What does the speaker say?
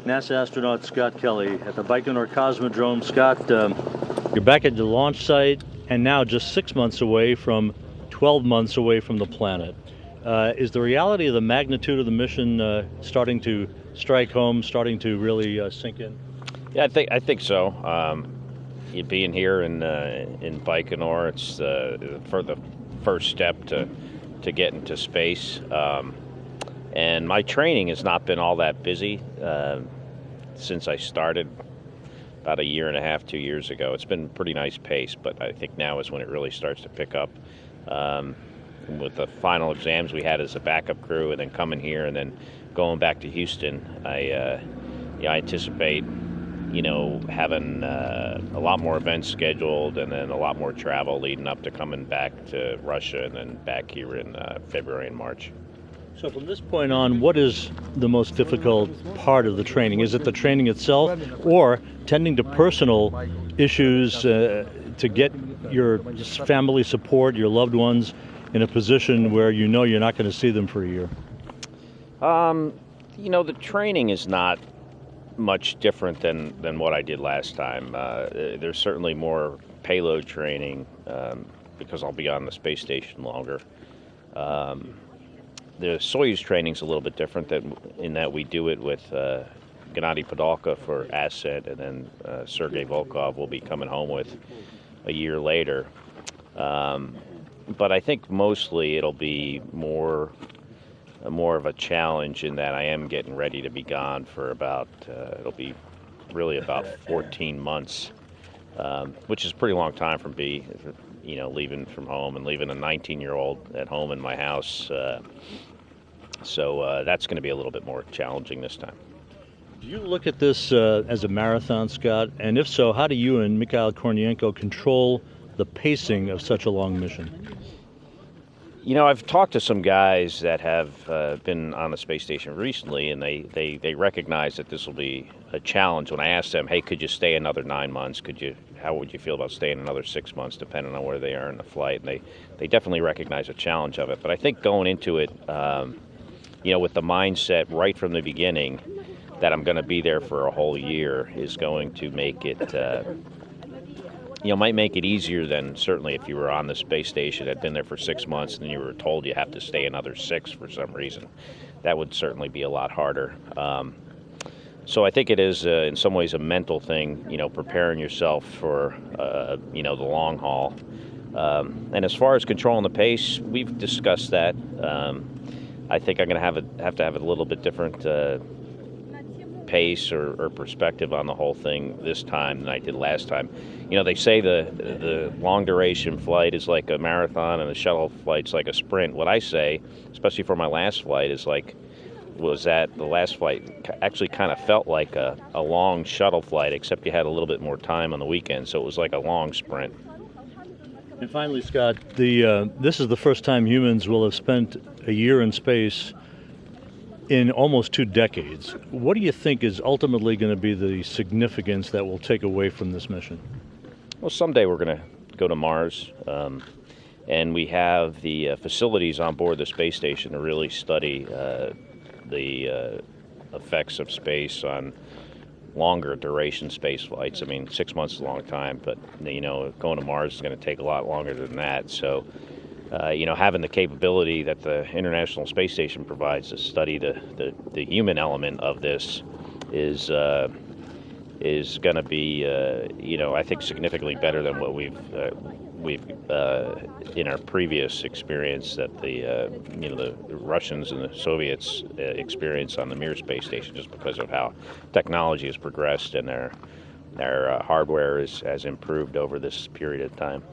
NASA astronaut Scott Kelly at the Baikonur Cosmodrome. Scott, you're back at the launch site and now just 6 months away from 12 months away from the planet. Is the reality of the magnitude of the mission starting to strike home, starting to really sink in? Yeah, I think so. You being here in Baikonur, it's for the first step to get into space. And my training has not been all that busy since I started about a year and a half, 2 years ago. It's been a pretty nice pace, but I think now is when it really starts to pick up. With the final exams we had as a backup crew, and then coming here, and then going back to Houston, I anticipate, having a lot more events scheduled, and then a lot more travel leading up to coming back to Russia, and then back here in February and March. So from this point on, what is the most difficult part of the training? Is it the training itself, or tending to personal issues to get your family support, your loved ones, in a position where you're not going to see them for a year? The training is not much different than what I did last time. There's certainly more payload training because I'll be on the space station longer. The Soyuz training is a little bit different in that we do it with Gennady Padalka for Ascent, and then Sergei Volkov will be coming home with a year later. But I think mostly it'll be more of a challenge in that I am getting ready to be gone for it'll be really about 14 months, which is a pretty long time from leaving from home and leaving a 19-year-old at home in my house. So that's going to be a little bit more challenging this time. Do you look at this as a marathon, Scott? And if so, how do you and Mikhail Kornienko control the pacing of such a long mission? I've talked to some guys that have been on the space station recently, and they recognize that this will be a challenge. When I asked them, hey, could you stay another 9 months? How would you feel about staying another 6 months, depending on where they are in the flight? And they definitely recognize a challenge of it. But I think going into it, with the mindset right from the beginning that I'm going to be there for a whole year is going to make it, might make it easier than certainly if you were on the space station, had been there for 6 months, and you were told you have to stay another 6 for some reason. That would certainly be a lot harder. So I think it is, in some ways, a mental thing, preparing yourself for, the long haul. And as far as controlling the pace, we've discussed that. I think I'm going to have to have a little bit different pace or perspective on the whole thing this time than I did last time. They say the long duration flight is like a marathon and the shuttle flight's like a sprint. What I say, especially for my last flight, was that the last flight actually kind of felt like a long shuttle flight, except you had a little bit more time on the weekend, so it was like a long sprint. And finally, Scott, this is the first time humans will have spent a year in space in almost 2 decades. What do you think is ultimately going to be the significance that we'll take away from this mission? Well, someday we're going to go to Mars, and we have the facilities on board the space station to really study the effects of space on longer duration space flights. I mean, 6 months is a long time, but going to Mars is going to take a lot longer than that. So, having the capability that the International Space Station provides to study the human element of this is going to be, I think, significantly better than what we've in our previous experience that the Russians and the Soviets experienced on the Mir space station, just because of how technology has progressed and their hardware has improved over this period of time.